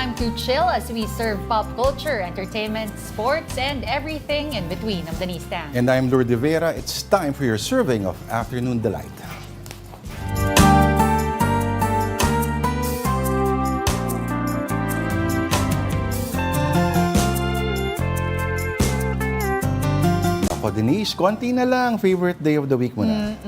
time to chill as we serve pop culture, entertainment, sports, and everything in between. I'm Denise. And I'm Lourd de Veyra. It's time for your serving of Afternoon Delight. Ako, Denise, konti na lang. Favorite day of the week mo na.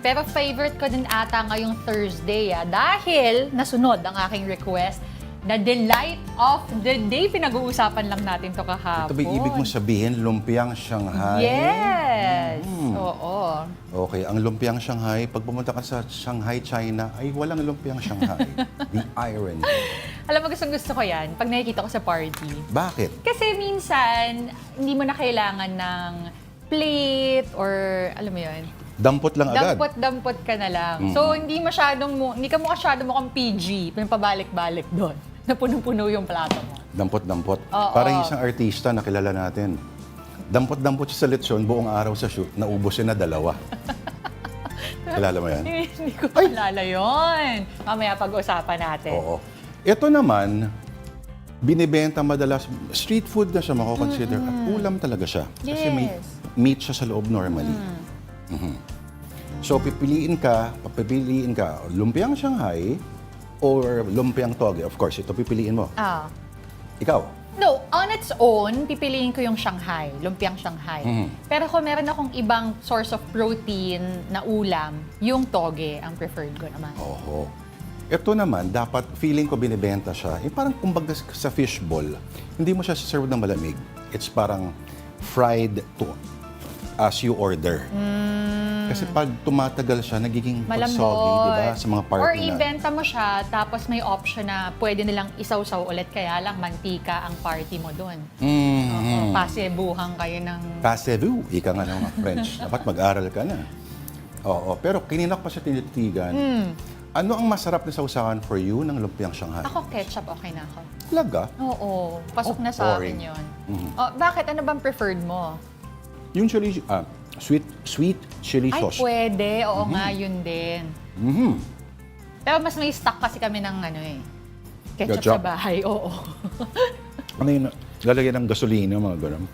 Pero favorite ko din ata ngayong Thursday dahil nasunod ang aking request na delight of the day. Pinag-uusapan lang natin to kahapon. Ito ba ibig mo sabihin, lumpiang Shanghai? Yes! Oo. Okay, ang lumpiang Shanghai, pag pumunta ka sa Shanghai, China, ay walang lumpiang Shanghai. The irony. Alam mo, gusto ko yan pag nakikita ko sa party. Bakit? Kasi minsan, hindi mo na kailangan ng plate or alam mo yun, Dampot lang agad. dampot ka na lang. So, hindi ka masyadong mukhang PG, pabalik-balik doon, na punong-puno yung plato mo. Dampot-dampot. Oo. Parang isang artista na kilala natin. Dampot-dampot siya sa lechon, buong araw sa shoot, naubos siya na 2. Kilala mo yan? Hindi ko kilala yun. Mamaya pag-usapan natin. Oo. Ito naman, binibenta madalas, street food na siya mako-consider at ulam talaga siya. Kasi may meat siya sa loob normally. So, papipiliin ka, lumpiang Shanghai or lumpiang toge. Of course, ito pipiliin mo. Ikaw? No, on its own, pipiliin ko yung Shanghai, lumpiang Shanghai. Pero kung meron akong ibang source of protein na ulam, yung toge ang preferred ko naman. Oho. Ito naman, dapat feeling ko binibenta siya. Parang kumbaga sa fishball, hindi mo siya serve ng malamig. It's parang fried to as you order. Kasi pag tumatagal siya, nagiging soggy, di ba? Sa mga party or na. ibenta mo siya, tapos may option na pwede nilang isawsaw ulit, kaya lang mantika ang party mo doon. Pasebuhan kayo ng... Pasebu, ika nga ng mga French. Dapat mag-aral ka na. Oo, pero kininak pa siya tinitigan. Ano ang masarap na sausawan for you ng lumpiang Shanghai? Ako, ketchup, okay na ako. Talaga? Oo, pasok na sa akin yun. Bakit? Ano bang preferred mo? Yung chili, sweet chili sauce. Ay, pwede. Oo nga, yun din. Pero mas may stock kasi kami ng ketchup sa bahay. Oo. Ano yun? Lalagyan ng gasolina, mga ganun.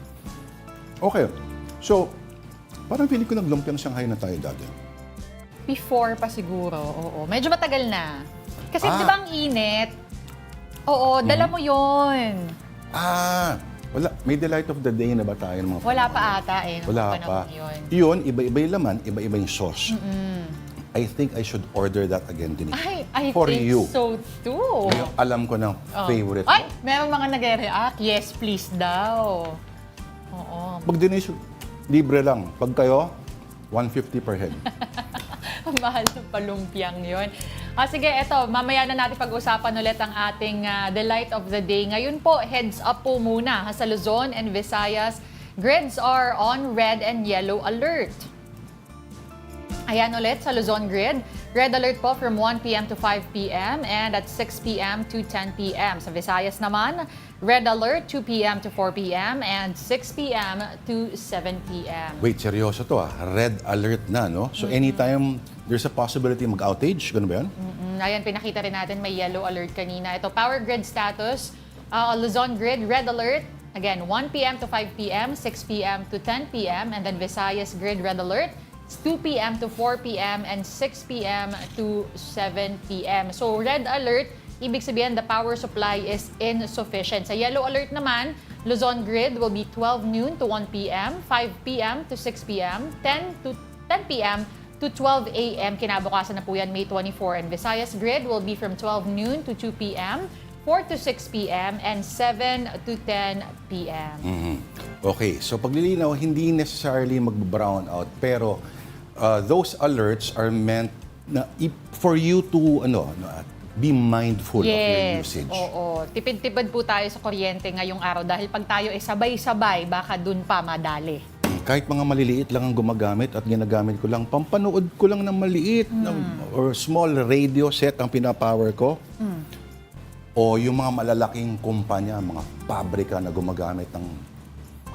Okay. So, parang feeling ko lumpiang Shanghai na tayo dati. Before pa siguro, oo. Medyo matagal na. Kasi di ba ang init? Oo, dala mo yun. Wala. May delight of the day na ba tayo ng mga Wala pa ata Wala pa. Yun, iba-iba yung laman, iba-iba yung sauce. I think I should order that again, Denise. I for think you. so too. Ngayon, alam ko ng favorite Ay, mo. meron mga nagre-react. Yes, please daw. Oo. Pag Denise, libre lang. Pag kayo, 150 per head. Mahal ng palumpiang yun. Sige, eto, mamaya na natin pag-usapan ulit ang ating delight of the day. Ngayon po, heads up po muna sa Luzon and Visayas. Grids are on red and yellow alert. Ayan ulit sa Luzon grid. Red alert po from 1 p.m. to 5 p.m. and at 6 p.m. to 10 p.m. Sa Visayas naman, red alert 2 p.m. to 4 p.m. and 6 p.m. to 7 p.m. Wait, seryoso to Red alert na, no? So anytime there's a possibility mag-outage, gano'n ba yan? Ayan, pinakita rin natin may yellow alert kanina. Ito, power grid status. Luzon grid, red alert. Again, 1 p.m. to 5 p.m., 6 p.m. to 10 p.m. And then Visayas grid, red alert. 2 p.m. to 4 p.m. and 6 p.m. to 7 p.m. So, red alert, ibig sabihin the power supply is insufficient. Sa yellow alert naman, Luzon grid will be 12 noon to 1 p.m., 5 p.m. to 6 p.m., 10 p.m. to 12 a.m. Kinabukasan na po yan, May 24. And Visayas grid will be from 12 noon to 2 p.m., 4 to 6 p.m. and 7 to 10 p.m. Okay, so paglilinaw, hindi necessarily mag-brown out, pero those alerts are meant na for you to be mindful of your usage. Oo. Tipid-tipid po tayo sa kuryente ngayong araw dahil pag tayo sabay-sabay, baka dun pa madali. Kahit mga maliliit lang ang gumagamit at ginagamit ko lang, pampanood ko lang ng maliit or small radio set ang pinapower ko. O yung mga malalaking kumpanya, mga pabrika na gumagamit ng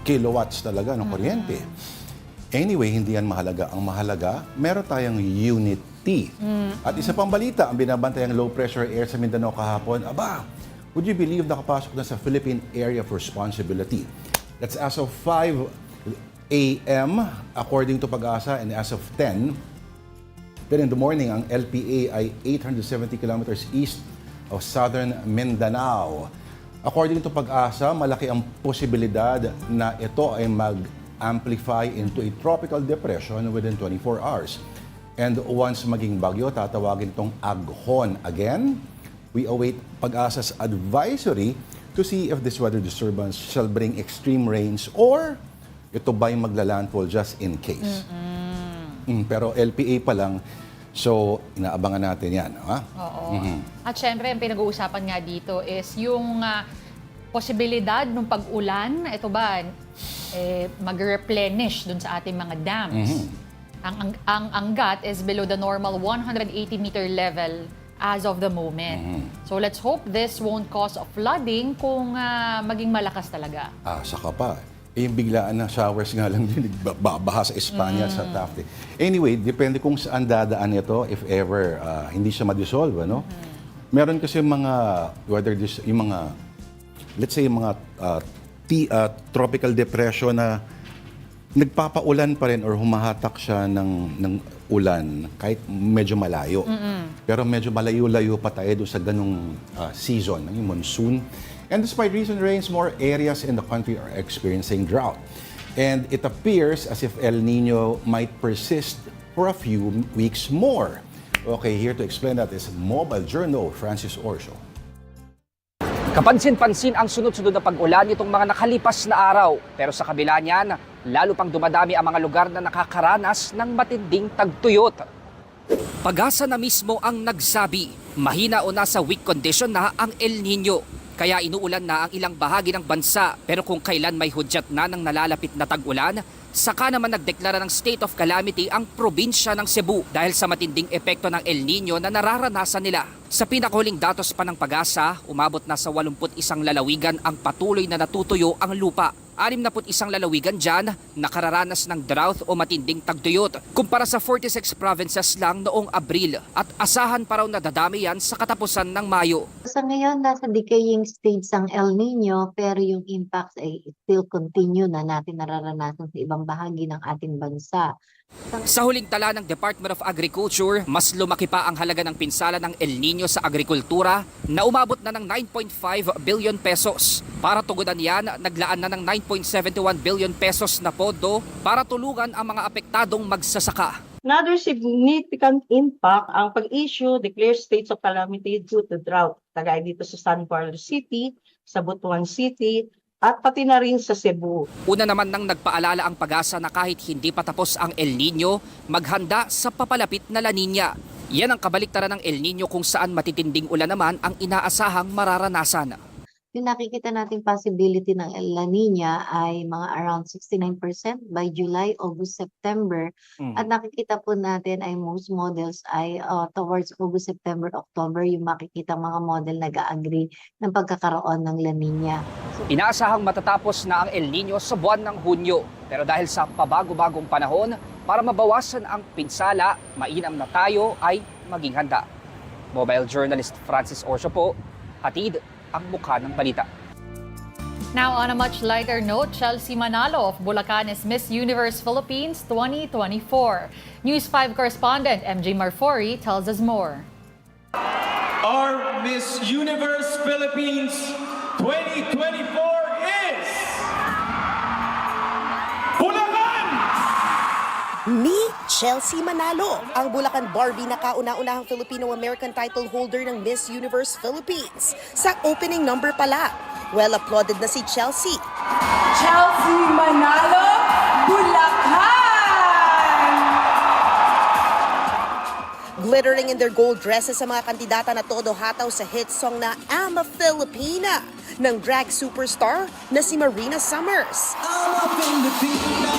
kilowatts talaga ng kuryente. Anyway, hindi yan mahalaga. Ang mahalaga, meron tayong unity. At isa pang balita, ang binabantay ang low pressure air sa Mindanao kahapon, would you believe nakapasok na sa Philippine Area of Responsibility? That's as of 5 a.m. according to Pag-asa, and as of 10. Pero in the morning, ang LPA ay 870 kilometers east of southern Mindanao. According to Pag-asa, malaki ang posibilidad na ito ay mag-amplify into a tropical depression within 24 hours. And once maging bagyo, tatawagin itong aghon. Again, we await Pag-asa's advisory to see if this weather disturbance shall bring extreme rains or ito ba'y maglalandfall just in case. Pero LPA pa lang, so inaabangan natin yan. Ha? Oo. At syempre, ang pinag-uusapan nga dito is yung posibilidad ng pag-ulan, ito ba, mag-replenish dun sa ating mga dams. Ang anggat is below the normal 180-meter level as of the moment. So let's hope this won't cause a flooding kung maging malakas talaga. Saka pa. Yung biglaan na showers nga lang din, baha sa Espanya, sa Taft. Anyway, depende kung saan dadaan ito, if ever hindi siya ma-dissolve, ano? Meron kasi mga, yung mga, let's say, yung mga tropical depression na nagpapaulan pa rin or humahatak siya ng ulan kahit medyo malayo. Pero medyo malayo-layo pa tayo doon sa ganung season, yung monsoon. And despite recent rains, more areas in the country are experiencing drought. And it appears as if El Nino might persist for a few weeks more. Okay, here to explain that is Mobile Journal, Francis Orsio. Kapansin-pansin ang sunod-sunod na pag-ulan nitong mga nakalipas na araw. Pero sa kabila niyan, lalo pang dumadami ang mga lugar na nakakaranas ng matinding tagtuyot. Pag-asa na mismo ang nagsabi, mahina o nasa weak condition na ang El Nino. Kaya inuulan na ang ilang bahagi ng bansa, pero kung kailan may hudyat na ng nalalapit na tag-ulan, saka naman nagdeklara ng state of calamity ang probinsya ng Cebu dahil sa matinding epekto ng El Nino na nararanasan nila. Sa pinakahuling datos pa ng Pag-asa, umabot na sa 81 lalawigan ang patuloy na natutuyo ang lupa. 61 lalawigan dyan nakararanas ng drought o matinding tagtuyot kumpara sa 46 provinces lang noong Abril at asahan pa raw na dadami yan sa katapusan ng Mayo. Sa ngayon, nasa decaying stage ang El Nino pero yung impacts ay still continue na natin nararanasan sa ibang bahagi ng ating bansa. Sa huling tala ng Department of Agriculture, mas lumaki pa ang halaga ng pinsala ng El Nino sa agrikultura na umabot na ng 9.5 billion pesos. Para tugunan yan, naglaan na ng 9.71 billion pesos na pondo para tulungan ang mga apektadong magsasaka. Another significant impact ang pag-issue declare states of calamity due to drought. Kagaya dito sa San Carlos City, sa Butuan City, at pati na rin sa Cebu. Una naman nang nagpaalala ang Pag-asa na kahit hindi pa tapos ang El Nino, maghanda sa papalapit na La Nina. Yan ang kabaliktaran ng El Nino kung saan matitinding ulan naman ang inaasahang mararanasan. Yung nakikita nating possibility ng La Nina ay mga around 69% by July, August, September. At nakikita po natin ay most models ay towards August, September, October yung makikita mga model nag-agree ng pagkakaroon ng La Nina. Inaasahang matatapos na ang El Nino sa buwan ng Hunyo. Pero dahil sa pabago-bagong panahon, para mabawasan ang pinsala, mainam na tayo ay maging handa. Mobile journalist Francis Orsio po, hatid ang mukha ng balita. Now, on a much lighter note, Chelsea Manalo of Bulacan is Miss Universe Philippines 2024. News 5 correspondent MJ Marfori tells us more. Our Miss Universe Philippines 2024 is Bulacan! Ni Chelsea Manalo, ang Bulacan Barbie na kauna-unahang Filipino-American title holder ng Miss Universe Philippines. Sa opening number pala, well applauded na si Chelsea. Chelsea Manalo, Bulacan! Glittering in their gold dresses sa mga kandidata na todo hataw sa hit song na I'm a Filipina ng drag superstar na si Marina Summers. I'm a Filipina.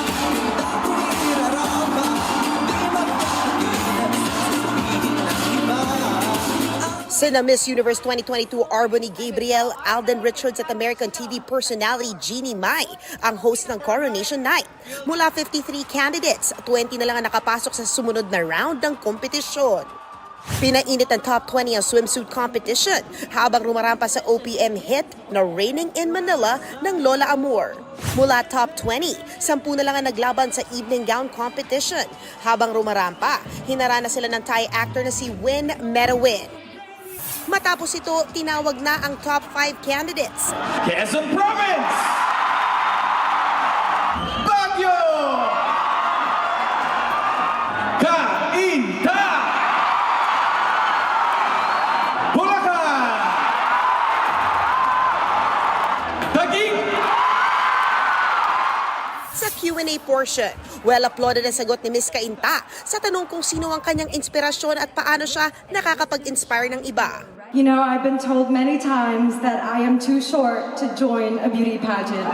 Sina Miss Universe 2022 Arbony Gabriel, Alden Richards at American TV personality Jeannie Mai ang host ng Coronation Night. Mula 53 candidates, 20 na lang ang nakapasok sa sumunod na round ng kompetisyon. Pinainit ng top 20 ang swimsuit competition habang rumarampa sa OPM hit na Raining in Manila ng Lola Amor. Mula top 20, 10 na lang ang naglaban sa evening gown competition. Habang rumarampa, hinarana sila ng Thai actor na si Win Metawin. Matapos ito, tinawag na ang top 5 candidates. Quezon Province! Baguio! Cainta! Bulacan! Taguig! Sa Q&A portion, well-applauded ang sagot ni Miss Cainta sa tanong kung sino ang kanyang inspirasyon at paano siya nakakapag-inspire ng iba. You know, I've been told many times that I am too short to join a beauty pageant.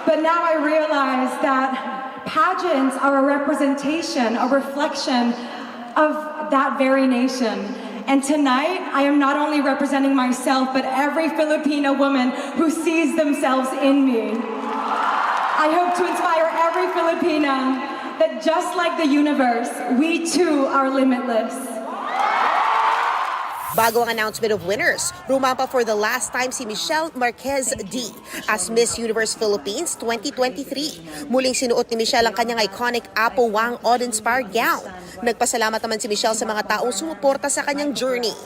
But now I realize that pageants are a representation, a reflection of that very nation. And tonight, I am not only representing myself, but every Filipino woman who sees themselves in me. I hope to inspire every Filipina that just like the universe, we too are limitless. Bago ang announcement of winners, rumampa for the last time si Michelle Marquez D as Miss Universe Philippines 2023. Muling sinuot ni Michelle ang kanyang iconic Apo Wang awe-inspired gown. Nagpasalamat naman si Michelle sa mga taong sumuporta sa kanyang journey.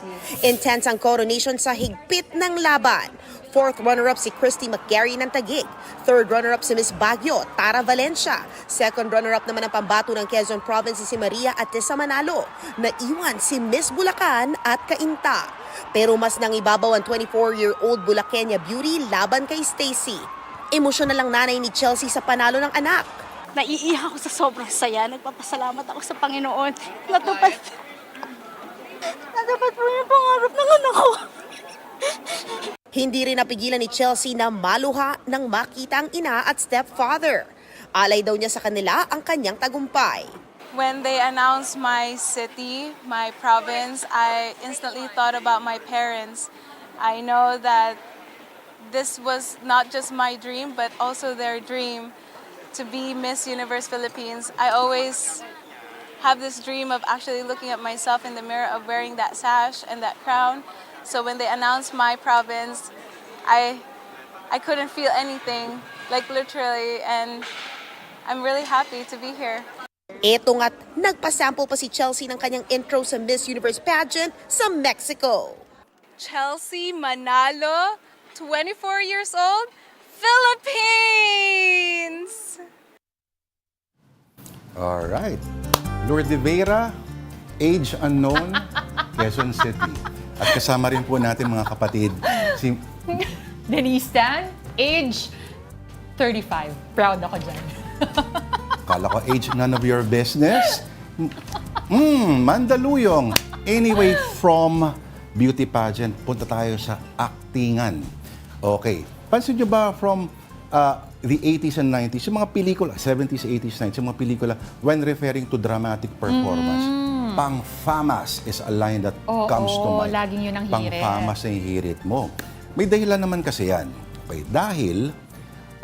Intense ang coronation sa higpit ng laban. Fourth runner-up si Christy McGarry ng Taguig. Third runner-up si Miss Baguio, Tara Valencia. Second runner-up naman ang pambato ng Quezon Province si Maria Atesa Manalo. Naiwan si Miss Bulacan at Cainta. Pero mas nang ibabaw ang 24-year-old Bulaqueña beauty laban kay Stacy. Emosyonal ang nanay ni Chelsea sa panalo ng anak. Naiiyak ako sa sobrang saya. Nagpapasalamat ako sa Panginoon. Natupad po yung pangarap ng anak ko. Hindi rin napigilan ni Chelsea na maluha nang makita ang ina at stepfather. Alay daw niya sa kanila ang kanyang tagumpay. When they announced my city, my province, I instantly thought about my parents. I know that this was not just my dream, but also their dream to be Miss Universe Philippines. I always have this dream of actually looking at myself in the mirror of wearing that sash and that crown. So when they announced my province, I couldn't feel anything, like literally, and I'm really happy to be here. Eto nga't nagpasample pa si Chelsea ng kanyang intro sa Miss Universe pageant sa Mexico. Chelsea Manalo, 24 years old, Philippines! Alright. Lourd de Veyra, age unknown, Quezon City. At kasama rin po natin mga kapatid, si Denise Tan, age 35. Proud ako dyan. Kala ko age none of your business. Mandaluyong. Anyway, from beauty pageant, punta tayo sa actingan. Okay. Pansin nyo ba from the 80s and 90s, yung mga pelikula, 70s, 80s, 90s, yung mga pelikula, when referring to dramatic performance, pang Famas is a line that comes to mind. Laging yun ang Pang hirit. Famas na yung hirit mo. May dahilan naman kasi yan. Okay, dahil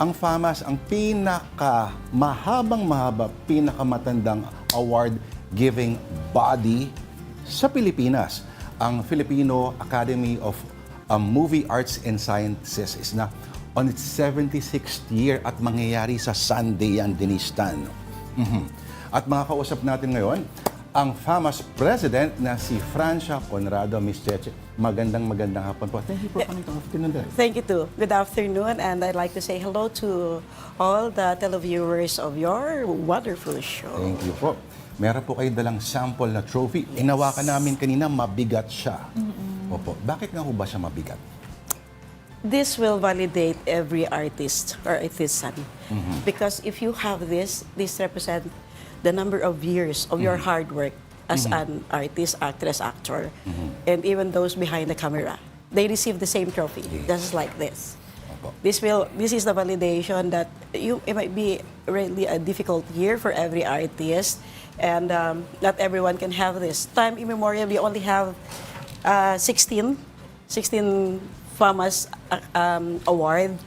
ang Famas, ang mahaba, pinakamatandang award-giving body sa Pilipinas. Ang Filipino Academy of Movie Arts and Sciences is na on its 76th year at mangyayari sa Sunday yan, Denise Tan. At makakausap natin ngayon, ang Famas President na si Francia Conrado. Miss Cheche, magandang hapon po. Thank you for coming to afternoon. Thank you too. Good afternoon, and I'd like to say hello to all the televiewers of your wonderful show. Thank you po. Meron po kayo dalang sample na trophy. Inawakan namin kanina, mabigat siya. Opo. Bakit nga ho ba siya mabigat? This will validate every artist or artisan. Because if you have this represents the number of years of your hard work as an artist, actress, actor, and even those behind the camera. They receive the same trophy, just like this. This is the validation that it might be really a difficult year for every artist, and not everyone can have this. Time immemorial, we only have 16 Famas award,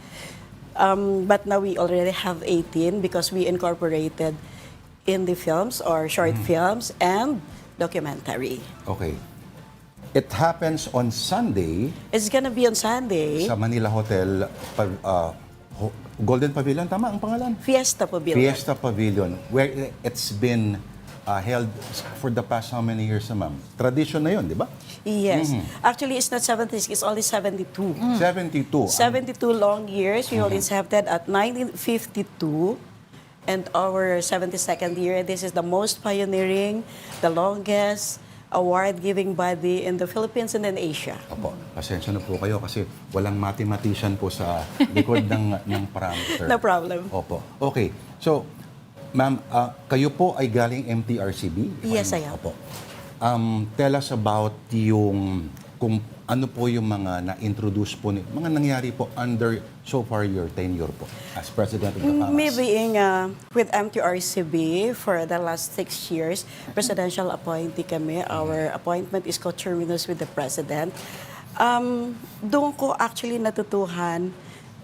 but now we already have 18 because we incorporated indie films or short films and documentary. Okay. It happens on Sunday It's gonna be on Sunday, sa Manila Hotel, Golden Pavilion, tama ang pangalan? Fiesta Pavilion. Fiesta Pavilion, where it's been held for the past how many years na, ma'am? Tradition na yun, di ba? Yes. Actually, it's not 76, it's only 72. 72. 72 long years. We only incepted at 1952. And our 72nd year, this is the most pioneering, the longest award-giving body in the Philippines and in Asia. Opo, pasensya na po kayo kasi walang mathematician po sa likod ng parameter. No problem. Opo. Okay. So, ma'am, kayo po ay galing MTRCB? Yes, I am. Opo. Tell us about yung kung ano po yung mga na-introduce po, mga nangyari po under so far your tenure po as President of the Famas. Me being with MTRCB for the last 6 years, presidential appointee kami. Our appointment is co-terminus with the President. Doon ko actually natutuhan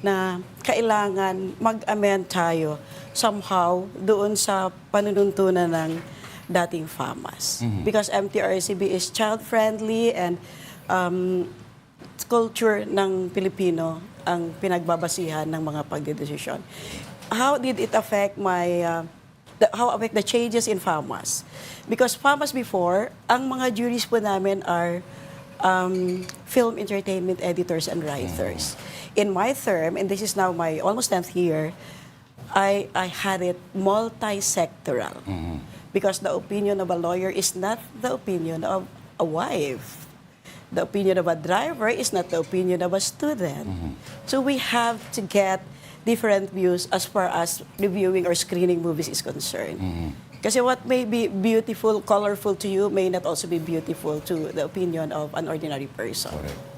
na kailangan mag-amend tayo somehow doon sa panununtunan ng dating Famas. Because MTRCB is child-friendly and culture ng Pilipino ang pinagbabasihan ng mga pagdedesisyon. How did it affect the changes in Famas? Because Famas before, ang mga juries po namin are film entertainment editors and writers. In my term, and this is now my almost 10th year, I had it multi-sectoral. Because the opinion of a lawyer is not the opinion of a wife. The opinion of a driver is not the opinion of a student. So we have to get different views as far as reviewing or screening movies is concerned. Kasi what may be beautiful, colorful to you may not also be beautiful to the opinion of an ordinary person. Correct.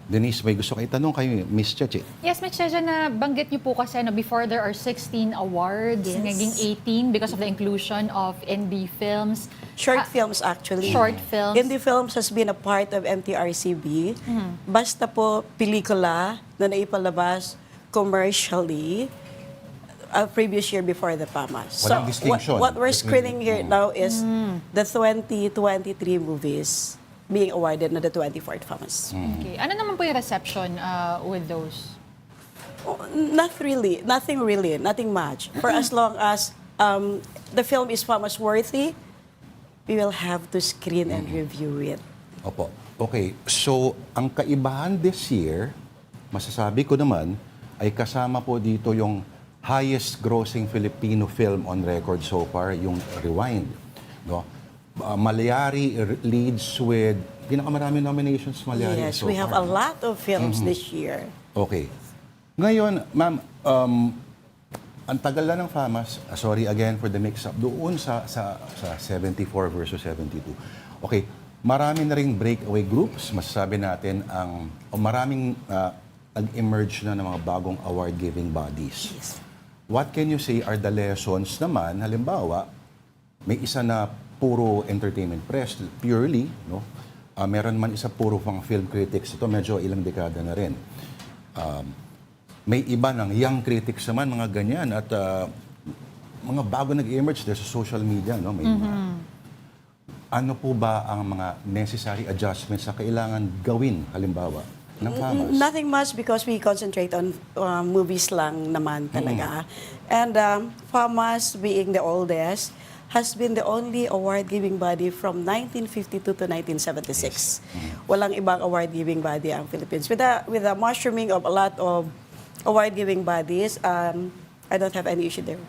Denise, may gusto kayo tanong kay Miss Cheche. Yes, Ms. Cheche, na banggit niyo po kasi na before there are 16 awards, naging 18 because of the inclusion of indie films. Short films actually. Short films. Indie films has been a part of MTRCB. Basta po pelikula na naipalabas commercially previous year before the Famas. Walang distinction What we're between- screening here now is the 2023 movies being awarded na the 24th Famas. Okay. Ano naman po yung reception with those? Nothing really, nothing much. For as long as the film is Famas worthy, we will have to screen and review it. Opo. Okay. So, ang kaibahan this year, masasabi ko naman, ay kasama po dito yung highest grossing Filipino film on record so far, yung Rewind. No? Malayari leads with pinakamarami nominations Malayari Yes, so we have far. a lot of films this year. Okay. Ngayon, ma'am, ang tagal na ng Famas, sorry again for the mix-up, doon sa 74 versus 72. Okay, marami na ring breakaway groups, masasabi natin, maraming nag-emerge na ng mga bagong award-giving bodies. Yes. What can you say are the lessons naman, halimbawa, may isa na puro entertainment press, purely, no? Meron man isa puro pang film critics, ito medyo ilang dekada na rin. May iba ng young critics naman, mga ganyan, at mga bago nag-emerge sa social media, no? May ano po ba ang mga necessary adjustments na kailangan gawin, halimbawa, ng Famas? Nothing much because we concentrate on movies lang naman talaga. And Famas, being the oldest, has been the only award-giving body from 1952 to 1976. Walang ibang award-giving body ang Philippines. With the mushrooming of a lot of award-giving bodies, I don't have any issue there.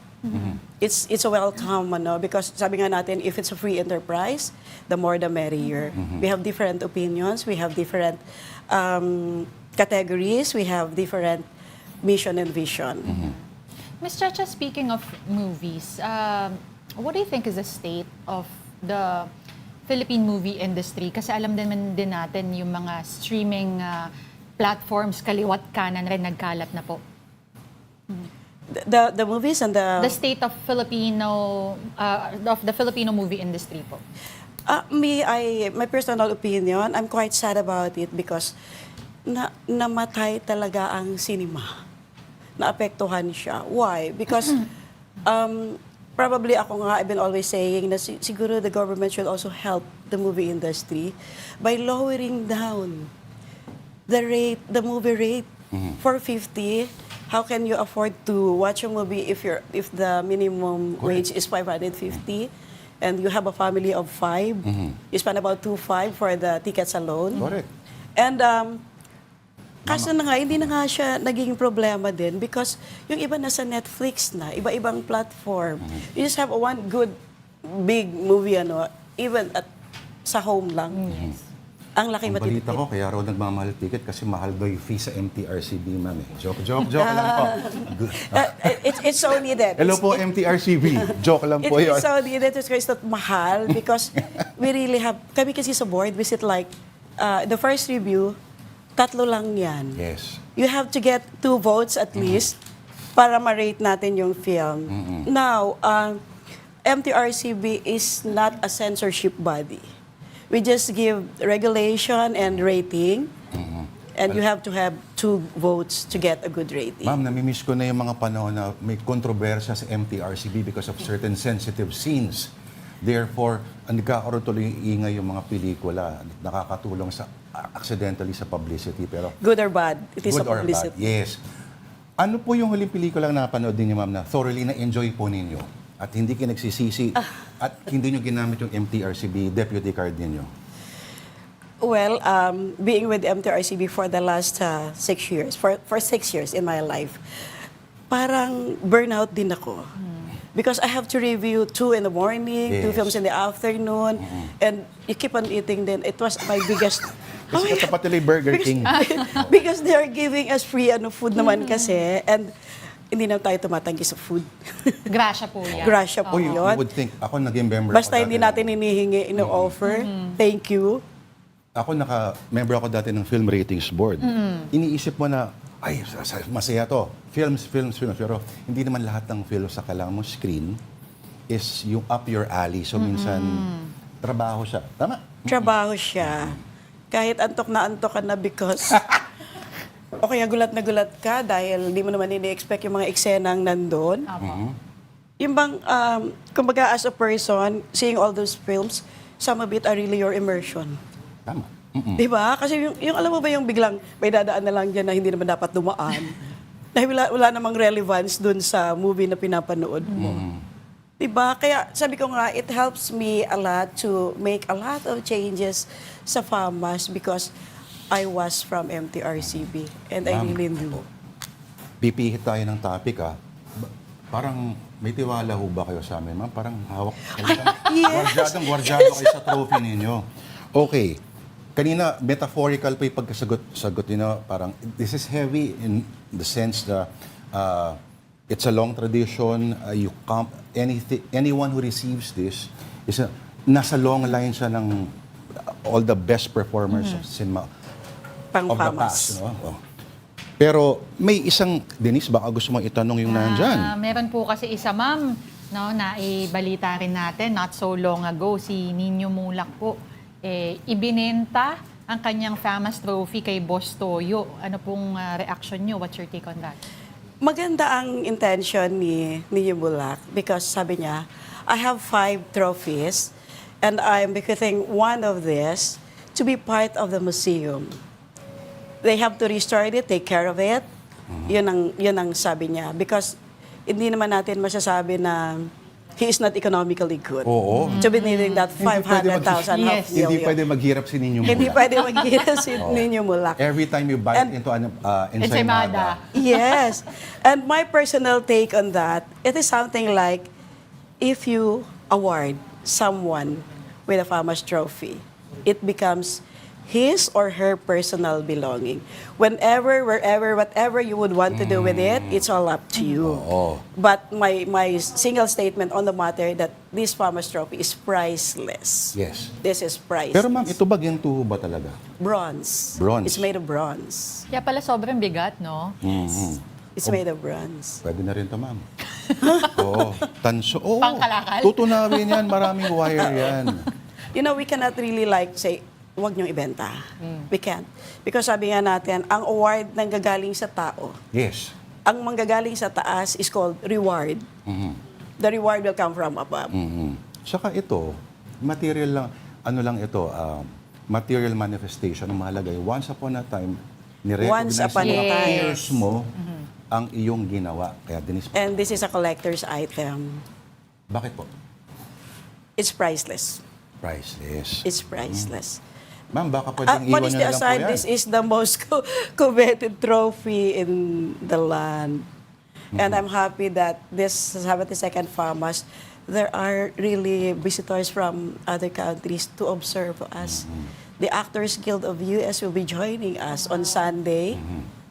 It's a welcome, because sabi nga natin, if it's a free enterprise, the more the merrier. We have different opinions, we have different categories, we have different mission and vision. Ms. Chacha, speaking of movies, what do you think is the state of the Philippine movie industry? Kasi alam din natin yung mga streaming platforms, kaliwat kanan rin nagkalat na po. The movies and The state of the Filipino movie industry po. My personal opinion, I'm quite sad about it because namatay talaga ang cinema. Naapektuhan siya. Why? Because probably ako nga, I've been always saying na siguro the government should also help the movie industry by lowering down the movie rate. For 50, how can you afford to watch a movie if the minimum wage is 550 and you have a family of 5? You spend about 2,500 for the tickets alone. Correct. And kaso na nga, hindi na nga siya naging problema din because yung iba nasa Netflix na, iba-ibang platform. You just have one good big movie, even sa home lang. Ang laki Ang matitipid. balita ko, kaya raw nagmamahal ticket kasi mahal daw yung fee sa MTRCB, ma'am. Joke lang po. It's so needed. Hello po, MTRCB. Joke lang po yun. It's so needed. It's not mahal because we really have, kami kasi sa board, visit like, the first review, 3 lang yan. Yes. You have to get 2 votes at least para ma-rate natin yung film. Now, MTRCB is not a censorship body. We just give regulation and rating, and you have to have 2 votes to get a good rating. Ma'am, namimiss ko na yung mga panahon na may kontrobersya sa MTRCB because of certain sensitive scenes. Therefore, nagkakaroon tuloy yung ingay yung mga pelikula. Nakakatulong sa accidentally sa publicity. Pero Good or bad, it is a good or publicity. bad, yes. Ano po yung huling pelikulang napanood ninyo, ma'am, na thoroughly na-enjoy po ninyo? At hindi kayo nagsisisi at hindi nyo ginamit yung MTRCB deputy card ninyo? Well, being with MTRCB for the last 6 years, for 6 years in my life, parang burnout din ako. Because I have to review 2 in the morning, 2 films in the afternoon, and you keep on eating then. It was my biggest... Kasi katapat nila yung Burger King. Because they are giving us free food naman kasi, and hindi na tayo tumatanggi sa food. Grasya po yan. Grasya po You yun. would think, ako naging member Basta ako hindi dati natin inihingi, ino-offer. Thank you. Ako member ako dati ng Film Ratings Board. Iniisip mo na, ay, masaya to. Films. Pero hindi naman lahat ng film sa kailangan mo screen is yung up your alley. So minsan, trabaho siya. Tama? Trabaho siya. Kahit antok ka na because... o kaya gulat na gulat ka dahil hindi mo naman ini-expect yung mga eksenang nandun. Yung bang, kumbaga as a person, seeing all those films, some of it are really your immersion. Tama. Diba? Kasi yung alam mo ba yung biglang may dadaan na lang dyan na hindi naman dapat dumaan? Dahil wala namang relevance dun sa movie na pinapanood mo. Diba? Kaya sabi ko nga, it helps me a lot to make a lot of changes sa Famas because I was from MTRCB and I really knew. Pipihit tayo ng topic, Parang may tiwala ho ba kayo sa amin, ma'am? Parang hawak. Yes. Gwardyado kayo sa trophy ninyo. Okay. Kanina, metaphorical pa yung pagkasagot niyo. Parang, this is heavy in the sense that it's a long tradition. Anyone who receives this is nasa long line siya ng all the best performers of cinema of the past. Pero may isang, Denise, baka gusto mong itanong yung nandyan. Meron po kasi isa, ma'am, na ibalita rin natin, not so long ago, si Nino Mulak po, ibinenta ang kanyang Famas trophy kay Boss Toyo. Ano pong reaction nyo? What's your take on that? Maganda ang intention ni Nino Mulak because sabi niya, I have 5 trophies and I'm bequeathing one of this to be part of the museum. They have to restore it, take care of it. Yun ang sabi niya. Because hindi naman natin masasabi na he is not economically good. Oo. To be needing that 500,000 Yes. Hindi pwede maghirap si Ninyo Mulak. Hindi pwede maghirap si Nino Mulak. Every time you bite into an ensaymada. Yes. And my personal take on that, it is something like if you award someone with a Famas trophy, it becomes his or her personal belonging. Whenever, wherever, whatever you would want to do with it, it's all up to you. But my single statement on the matter that this Famas trophy is priceless. Yes. This is priceless. Pero ma'am, ito ba ginto ba talaga? Bronze. Bronze. It's made of bronze. Kaya pala sobrang bigat, no? It's made of bronze. Pwede na rin ito, ma'am. Oo. Tanso. Oo. Pangkalakal. Tutunawin yan. Maraming wire yan. You know, we cannot really say, huwag niyong ibenta. We can't. Because sabi nga natin, ang award nang gagaling sa tao, Yes. ang manggagaling sa taas is called reward. the reward will come from above. Saka ito, material lang, ano lang ito, material manifestation. Ang mahalaga ay once upon a time, Once nirecognize upon ng a mga time. peers mo ang iyong ginawa. Kaya Denise, And this is a collector's item. bakit po? It's priceless. Priceless. It's priceless. Ma'am, baka pwedeng iwan Honestly nyo na lang po aside, yan. this is the most coveted trophy in the land. And I'm happy that this 72nd Famas, there are really visitors from other countries to observe us. The Actors Guild of US will be joining us on Sunday,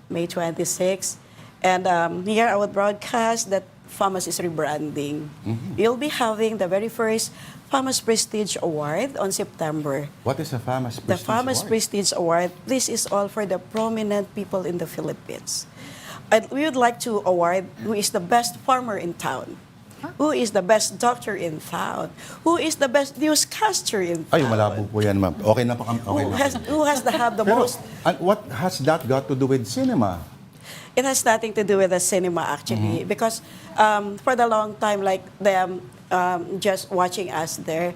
May 26. And here I would broadcast that Famas is rebranding. You'll be having the very first Famas Prestige Award on September. What is a Famas Prestige The Famas Award? Prestige Award, this is all for the prominent people in the Philippines. And we would like to award who is the best farmer in town, who is the best doctor in town, who is the best newscaster in town. Ay, malabo po yan, ma'am. Okay na po kami. Okay na. Who has to have the Pero, most. what has that got to do with cinema? It has nothing to do with the cinema actually, because for the long time, like them just watching us there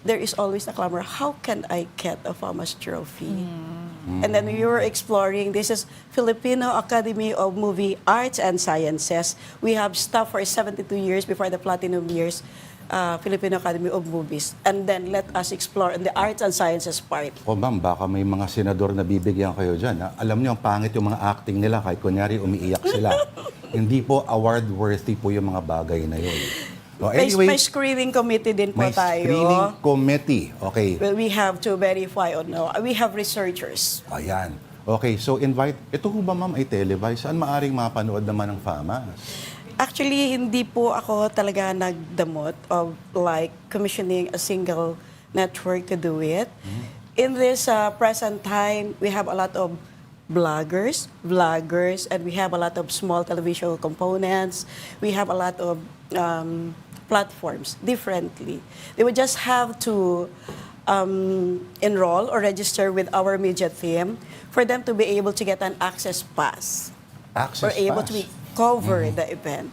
is always a clamor, how can I get a Famas trophy? And then we were exploring, this is Filipino Academy of Movie Arts and Sciences. We have staff for 72 years before the platinum years, Filipino Academy of Movies. And then let us explore in the arts and sciences part. O ma'am, baka may mga senador na bibigyan kayo dyan. Ha? Alam niyo, ang pangit yung mga acting nila kahit kunyari umiiyak sila. Hindi po award-worthy po yung mga bagay na yun. So, anyway, May screening committee din po may tayo. screening committee. Okay. Well, we have to verify or no. We have researchers. Ayan. Okay, so invite. Ito ho ba ma'am ay televised? Saan maaring mapanood naman ng Famas? Actually, hindi po ako talaga nagdamot of like commissioning a single network to do it. In this present time, we have a lot of vloggers, and we have a lot of small television components. We have a lot of platforms differently. They would just have to enroll or register with our media team for them to be able to get an access pass. Access or able pass? to be cover the event.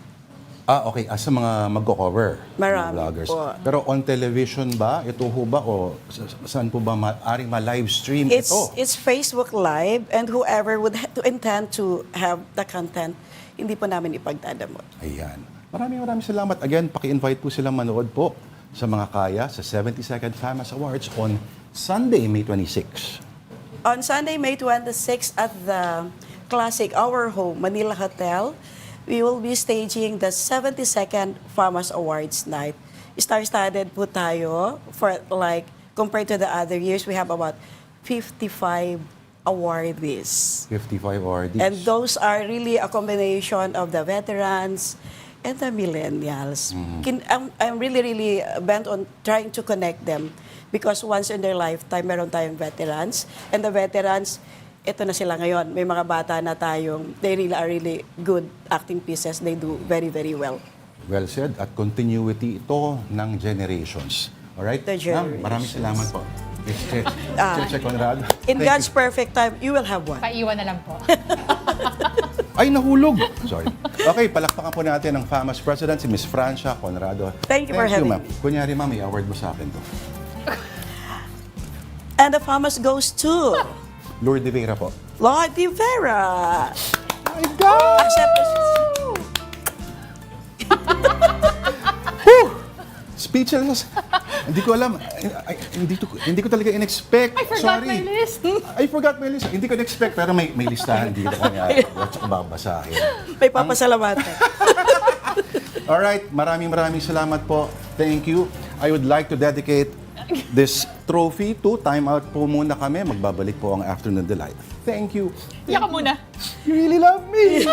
Okay. Sa mga magko-cover. Marami mga vloggers. po. Pero on television ba? Ito ho ba? O saan po ba maaring ma-live stream ito? It's Facebook Live, and whoever would to intend to have the content, hindi po namin ipagdadamot. Ayan. Maraming salamat. Again, paki-invite po silang manood po sa mga kaya sa 72nd Famas Awards on Sunday, May 26. On Sunday, May 26 at the Classic Our Home, Manila Hotel, we will be staging the 72nd Famas Awards night. Star-studded po tayo for like, compared to the other years, we have about 55 awardees. 55 awardees. And those are really a combination of the veterans and the millennials. I'm really bent on trying to connect them because once in their lifetime, meron tayong veterans. And the veterans, ito na sila ngayon. May mga bata na tayong, they really are really good acting pieces. They do very, very well. Well said. At continuity ito ng generations. Alright? The Ma'am, maraming salamat po. Cheche Conrado. In Thank God's you. perfect time, you will have one. Paiwan na lang po. Ay, nahulog. Sorry. Okay, palakpakan po natin ang Famas President, si Miss Francia Conrado. Thank you for having ma'am. me. Kunyari, ma'am, may award mo sa akin to. And the Famas goes to Lourd de Veyra po. Lourd de Veyra. My God! Accept. Speechless. Hindi ko alam. Hindi ko talaga in-expect. I forgot Sorry. my list. I forgot my list. Hindi ko in-expect, pero may listahan dito kanya. What's babasahin. May papasalamatan. Alright, maraming salamat po. Thank you. I would like to dedicate this trophy to Time Out po muna kami. Magbabalik po ang Afternoon Delight. Thank you. Iyak ka muna. You really love me.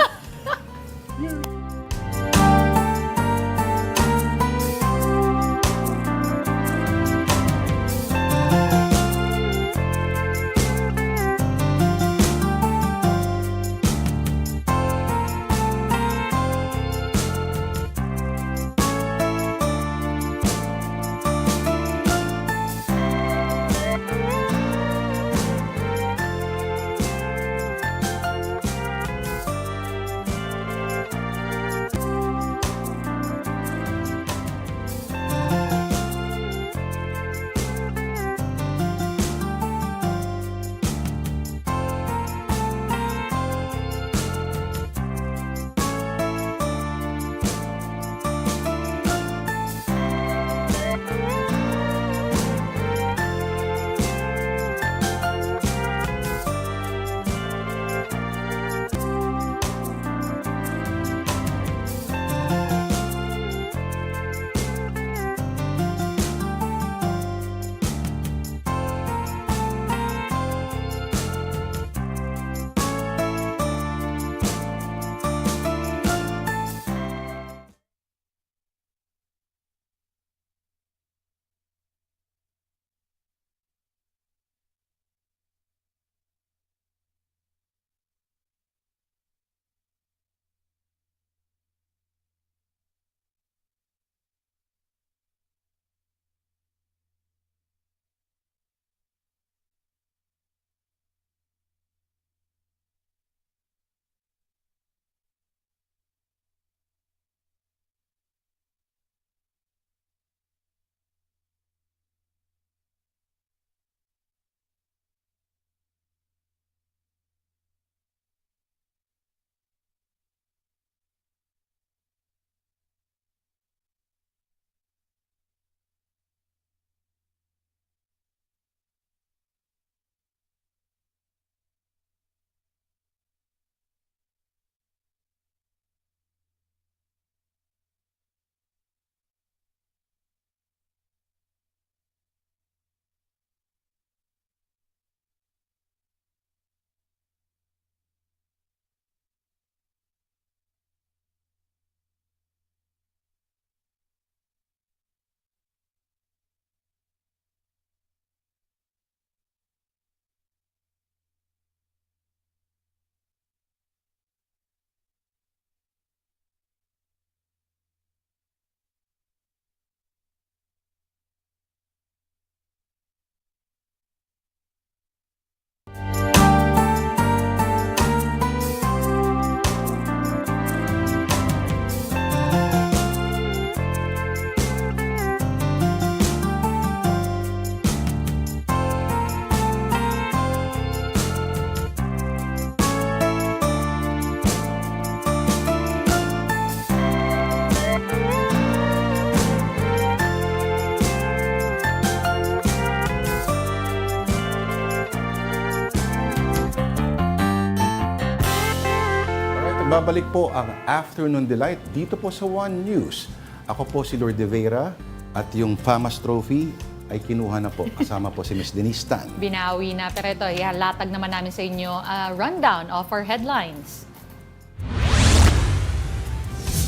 Nagbabalik po ang Afternoon Delight dito po sa One News. Ako po si Lourd de Veyra at yung Famas Trophy ay kinuha na po. Kasama po si Miss Denise. Binawi na, pero ito, ihalatag naman namin sa inyo a rundown of our headlines.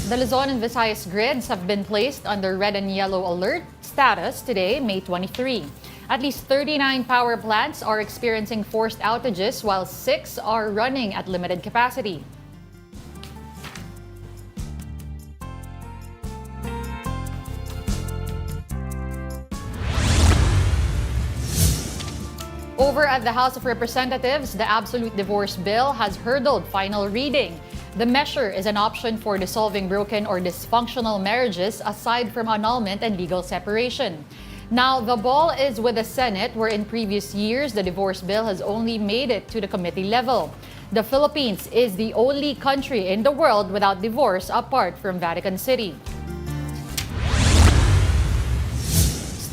The Luzon and Visayas grids have been placed under red and yellow alert status today, May 23. At least 39 power plants are experiencing forced outages while 6 are running at limited capacity. Over at the House of Representatives, the Absolute Divorce Bill has hurdled final reading. The measure is an option for dissolving broken or dysfunctional marriages aside from annulment and legal separation. Now, the ball is with the Senate, where in previous years, the divorce bill has only made it to the committee level. The Philippines is the only country in the world without divorce apart from Vatican City.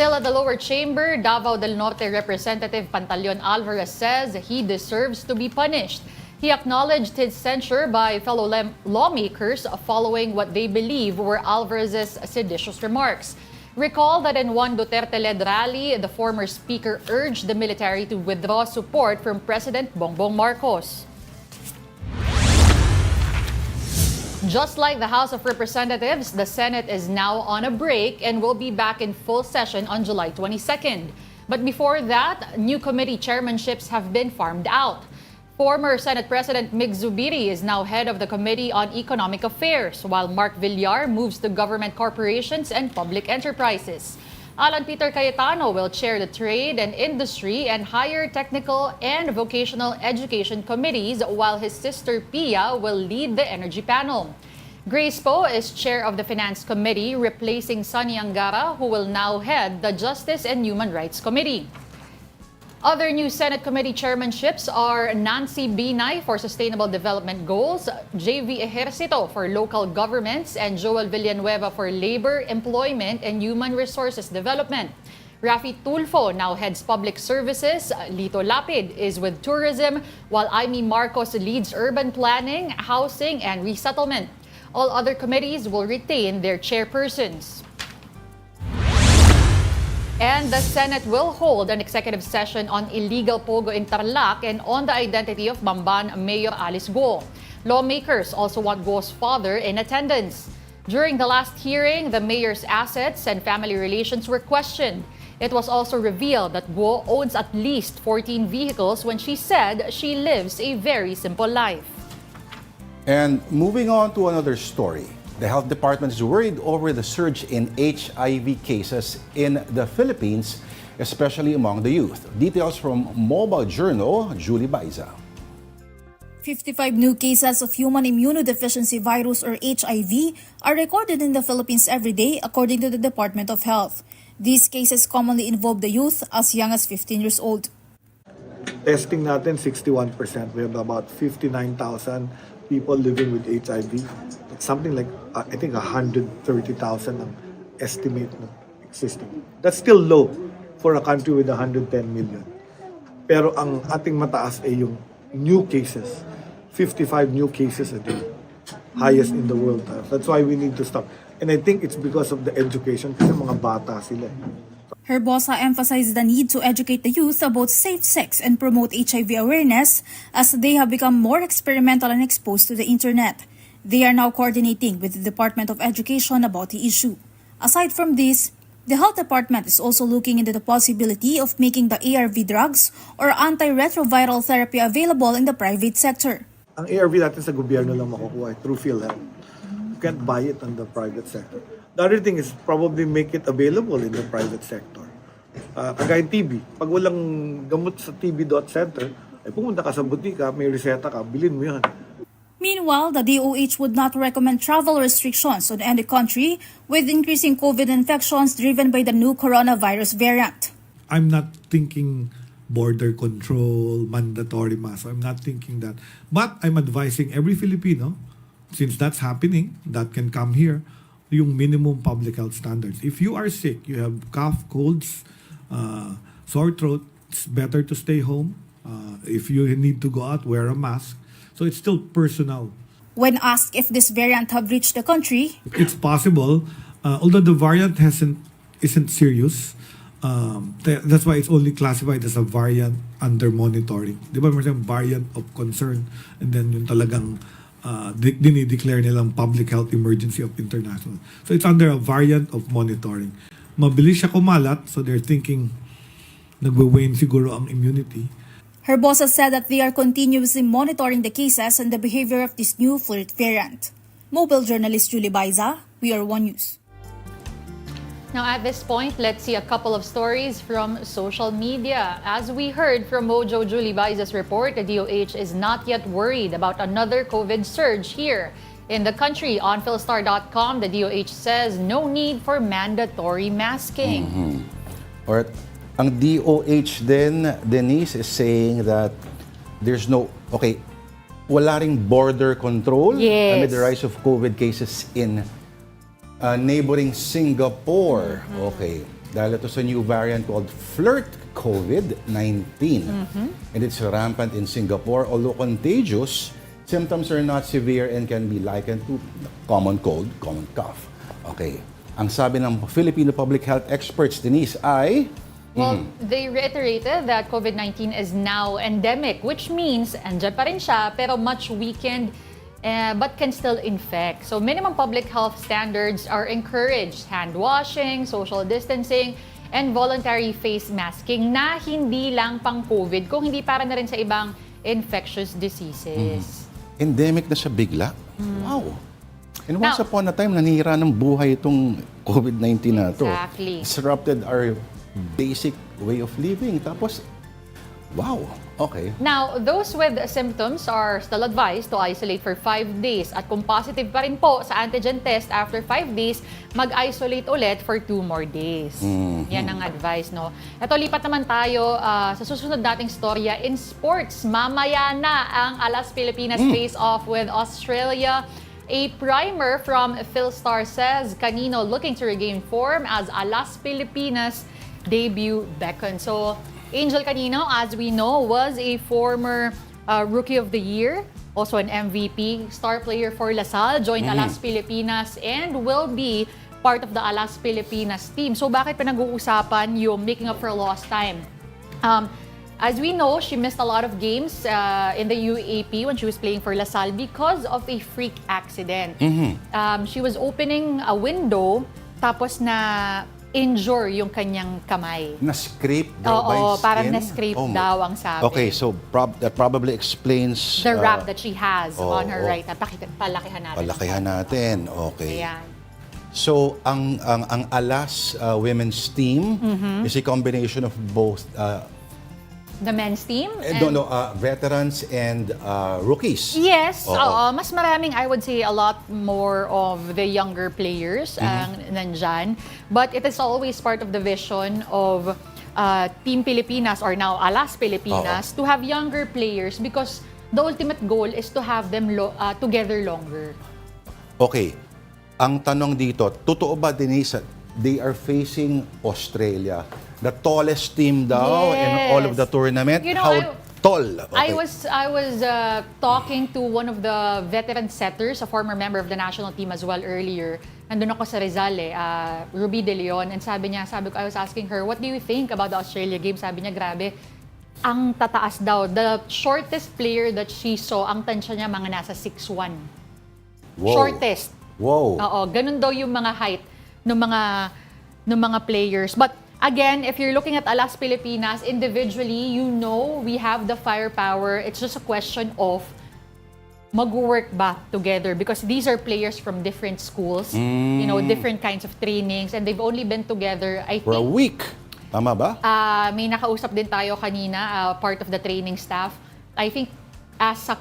Still at the lower chamber, Davao del Norte Representative Pantaleon Alvarez says he deserves to be punished. He acknowledged his censure by fellow lawmakers following what they believe were Alvarez's seditious remarks. Recall that in one Duterte-led rally, the former speaker urged the military to withdraw support from President Bongbong Marcos. Just like the House of Representatives, the Senate is now on a break and will be back in full session on July 22nd. But before that, new committee chairmanships have been farmed out. Former Senate President Mig Zubiri is now head of the Committee on Economic Affairs, while Mark Villar moves to Government Corporations and Public Enterprises. Alan Peter Cayetano will chair the Trade and Industry and Higher Technical and Vocational Education Committees, while his sister Pia will lead the Energy Panel. Grace Poe is chair of the Finance Committee, replacing Sonny Angara, who will now head the Justice and Human Rights Committee. Other new Senate committee chairmanships are Nancy Binay for Sustainable Development Goals, JV Ejercito for Local Governments, and Joel Villanueva for Labor, Employment, and Human Resources Development. Rafi Tulfo now heads Public Services, Lito Lapid is with Tourism, while Aimee Marcos leads Urban Planning, Housing, and Resettlement. All other committees will retain their chairpersons. And the Senate will hold an executive session on illegal pogo in Tarlac and on the identity of Bamban Mayor Alice Guo. Lawmakers also want Guo's father in attendance. During the last hearing, the mayor's assets and family relations were questioned. It was also revealed that Guo owns at least 14 vehicles when she said she lives a very simple life. And moving on to another story. The Health Department is worried over the surge in HIV cases in the Philippines, especially among the youth. Details from Mobile Journal, Julie Baiza. 55 new cases of human immunodeficiency virus or HIV are recorded in the Philippines every day, according to the Department of Health. These cases commonly involve the youth as young as 15 years old. Testing natin 61%. We have about 59,000 people living with HIV. It's something like, I think 130,000 ang estimate na existing. That's still low for a country with 110 million. Pero ang ating mataas ay yung new cases. 55 new cases a day. Highest in the world. That's why we need to stop. And I think it's because of the education kasi mga bata sila. Herbosa emphasized the need to educate the youth about safe sex and promote HIV awareness as they have become more experimental and exposed to the internet. They are now coordinating with the Department of Education about the issue. Aside from this, the Health Department is also looking into the possibility of making the ARV drugs or antiretroviral therapy available in the private sector. Ang ARV natin sa gobyerno lang makukuha through PhilHealth. You can't buy it in the private sector. The other thing is probably make it available in the private sector. Kagaya TB. Pag walang gamot sa TB.center, ay pumunta ka sa butika, may reseta ka, bilhin mo yan. Meanwhile, the DOH would not recommend travel restrictions on any country with increasing COVID infections driven by the new coronavirus variant. I'm not thinking border control, mandatory mask. I'm not thinking that. But I'm advising every Filipino, since that's happening, that can come here, yung minimum public health standards. If you are sick, you have cough, colds, sore throat, it's better to stay home. If you need to go out, wear a mask. So it's still personal. When asked if this variant have reached the country, It's possible, although the variant isn't serious. That's why it's only classified as a variant under monitoring. Di ba meron variant of concern, and then yung talagang dinideclare nilang public health emergency of international. So it's under a variant of monitoring. Mabilis siya kumalat, so they're thinking nagwe-wane siguro ang immunity. her bosses said that they are continuously monitoring the cases and the behavior of this new flirt variant. Mobile journalist Julie Baiza, We Are One News. Now at this point, let's see a couple of stories from social media. As we heard from Mojo Julie Baiza's report, the DOH is not yet worried about another COVID surge here in the country. On philstar.com, the DOH says no need for mandatory masking. Or ang DOH din, Denise, is saying that there's no, wala ring border control amid the rise of COVID cases in neighboring Singapore. Okay. Dahil ito sa new variant called Flirt COVID-19. And it's rampant in Singapore. Although contagious, symptoms are not severe and can be likened to common cold, common cough. Okay. Ang sabi ng Filipino public health experts, Denise, ay... Well, they reiterated that COVID-19 is now endemic, which means andyan pa rin siya pero much weakened but can still infect. So minimum public health standards are encouraged. Hand washing, social distancing, and voluntary face masking na hindi lang pang COVID, kung hindi para na rin sa ibang infectious diseases. Endemic na siya bigla? Wow! And once upon a time, nanira ng buhay itong COVID-19 na ito. Exactly. Disrupted our basic way of living. Tapos, wow! Okay. Now, those with symptoms are still advised to isolate for 5 days. At kung positive pa rin po sa antigen test after 5 days, mag-isolate ulit for 2 more days. Yan ang advice, no? Ito, lipat naman tayo sa susunod nating storya in sports. Mamaya na ang Alas Pilipinas face-off with Australia. A primer from Philstar says, Kanino looking to regain form as Alas Pilipinas debut beckons. So, Angel Canino, as we know, was a former Rookie of the Year, also an MVP, star player for Lasal, joined Alas Pilipinas, and will be part of the Alas Pilipinas team. So bakit pinag-uusapan yung making up for lost time? As we know, she missed a lot of games in the UAP when she was playing for Lasal because of a freak accident. She was opening a window, tapos na injure yung kanyang kamay. Na-scrape daw by skin? Parang na-scrape daw ang sabi. Okay, so that probably explains... The wrap that she has on her right. Palakihan natin. Palakihan natin, okay. Ayan. So, ang Alas women's team is a combination of both... The men's team? Veterans and rookies. Yes, mas maraming, I would say, a lot more of the younger players ang nandyan. But it is always part of the vision of Team Pilipinas or now Alas Pilipinas to have younger players because the ultimate goal is to have them together longer. Okay. Ang tanong dito, totoo ba, Denise, they are facing Australia? The tallest team daw in all of the tournament. You know, How tall? Okay. I was talking to one of the veteran setters, a former member of the national team as well earlier. Nandun ako sa Rizal Ruby De Leon, and I was asking her, what do you think about the Australia game? Sabi niya, grabe, ang tataas daw. The shortest player that she saw, ang tansya niya mga nasa 6'1". Wow. Shortest. Wow. Ganun daw yung mga height ng mga players. But again, if you're looking at Alas Pilipinas, individually, we have the firepower. It's just a question of mag-work ba together because these are players from different schools, different kinds of trainings, and they've only been together, I think... For a week. Tama ba? May nakausap din tayo kanina, part of the training staff. I think as a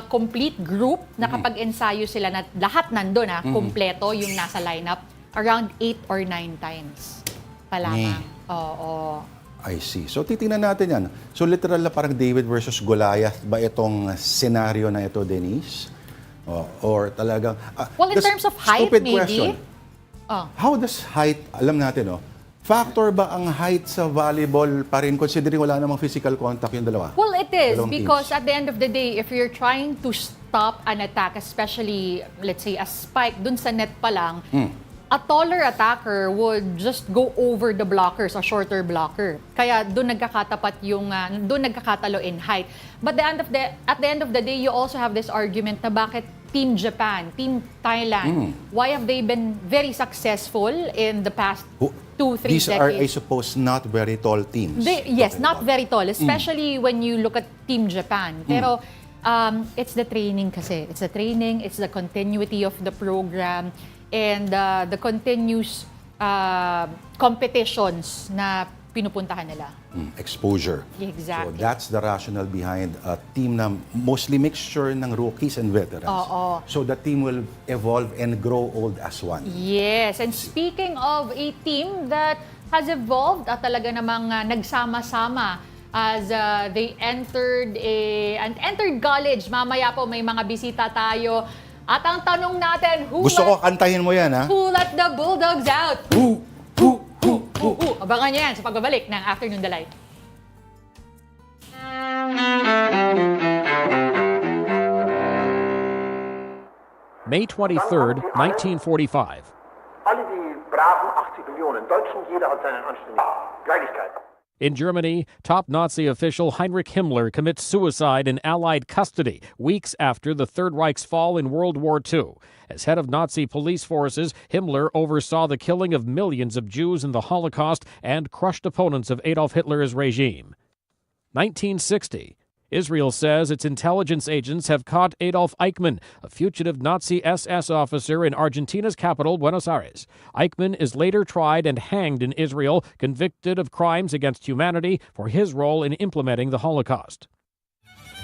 complete group, nakapag-ensayo sila na lahat nandun, kompleto yung nasa lineup, around 8 or 9 times. Palamang. Oo. I see. So, titingnan natin yan. So, literal na parang David versus Goliath ba itong senaryo na ito, Denise? Or talagang... well, in terms of height, maybe. Question. How does height, alam natin, factor ba ang height sa volleyball pa rin considering wala namang physical contact yung dalawa? Well, it is Dalawang because teams. at the end of the day, if you're trying to stop an attack, especially, let's say, a spike dun sa net pa lang, a taller attacker would just go over the blockers, a shorter blocker. Kaya doon nagkakatapat yung, doon nagkakatalo in height. But at the end of the day, you also have this argument na bakit Team Japan, Team Thailand, why have they been very successful in the past 2-3 These decades? are, I suppose, not very tall teams. Yes, not very tall, especially when you look at Team Japan. Pero it's the training kasi. It's the training, it's the continuity of the program, and the continuous competitions na pinupuntahan nila. Exposure. Exactly. So that's the rationale behind a team na mostly mixture ng rookies and veterans. Oo. So the team will evolve and grow old as one. Yes, and speaking of a team that has evolved at talaga namang nagsama-sama as they entered college. Mamaya po may mga bisita tayo. At ang tanong natin, Gusto ko kantahin mo yan, ha? who let the Bulldogs out? Abangan niyo yan sa pagbabalik ng Afternoon Delight. May 23rd, 1945. Alle die braven 80 Millionen Deutschen, jeder hat seinen anständigen Kleinigkeit. In Germany, top Nazi official Heinrich Himmler commits suicide in Allied custody weeks after the Third Reich's fall in World War II. As head of Nazi police forces, Himmler oversaw the killing of millions of Jews in the Holocaust and crushed opponents of Adolf Hitler's regime. 1960. Israel says its intelligence agents have caught Adolf Eichmann, a fugitive Nazi SS officer in Argentina's capital, Buenos Aires. Eichmann is later tried and hanged in Israel, convicted of crimes against humanity for his role in implementing the Holocaust.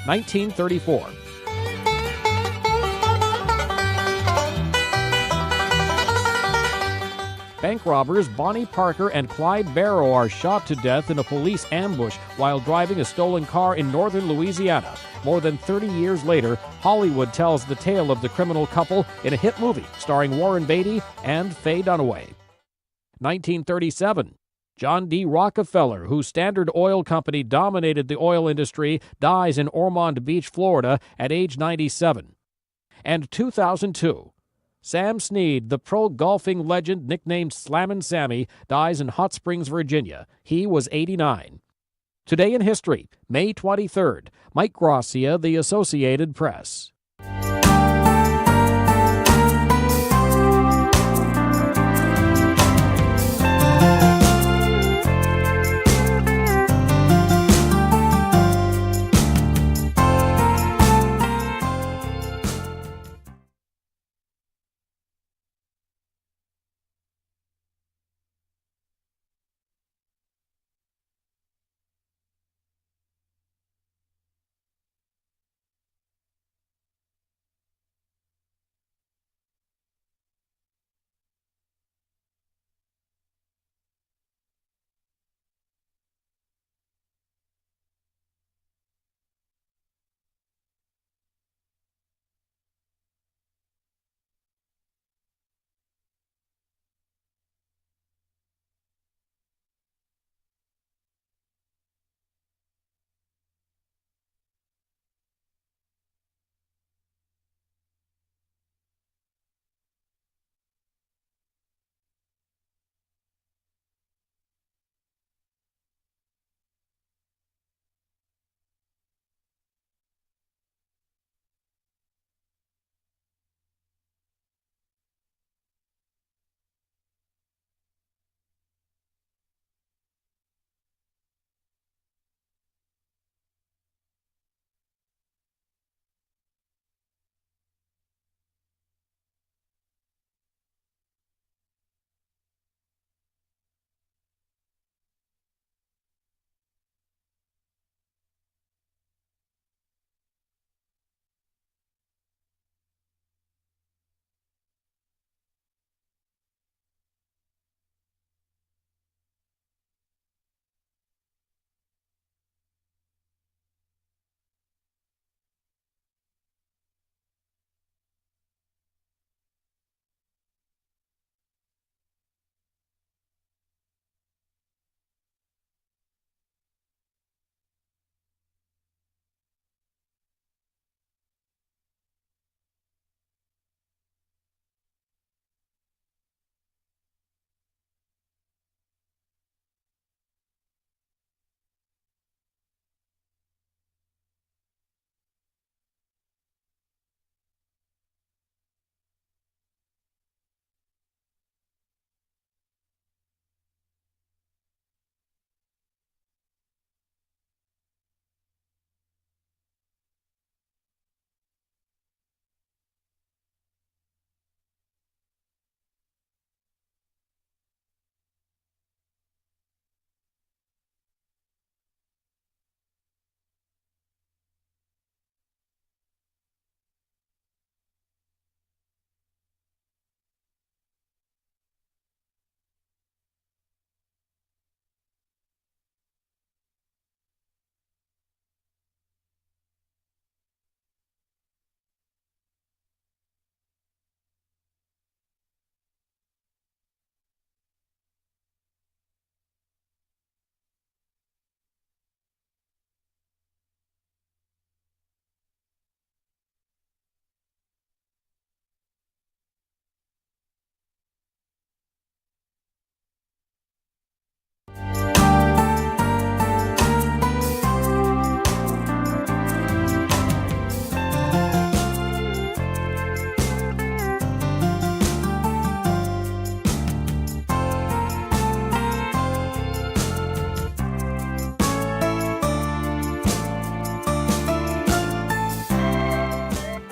1934. Bank robbers Bonnie Parker and Clyde Barrow are shot to death in a police ambush while driving a stolen car in northern Louisiana. More than 30 years later, Hollywood tells the tale of the criminal couple in a hit movie starring Warren Beatty and Faye Dunaway. 1937. John D. Rockefeller, whose Standard Oil Company dominated the oil industry, dies in Ormond Beach, Florida at age 97. And 2002. Sam Snead, the pro golfing legend nicknamed Slammin' Sammy, dies in Hot Springs, Virginia. He was 89. Today in history, May 23rd. Mike Gracia, The Associated Press.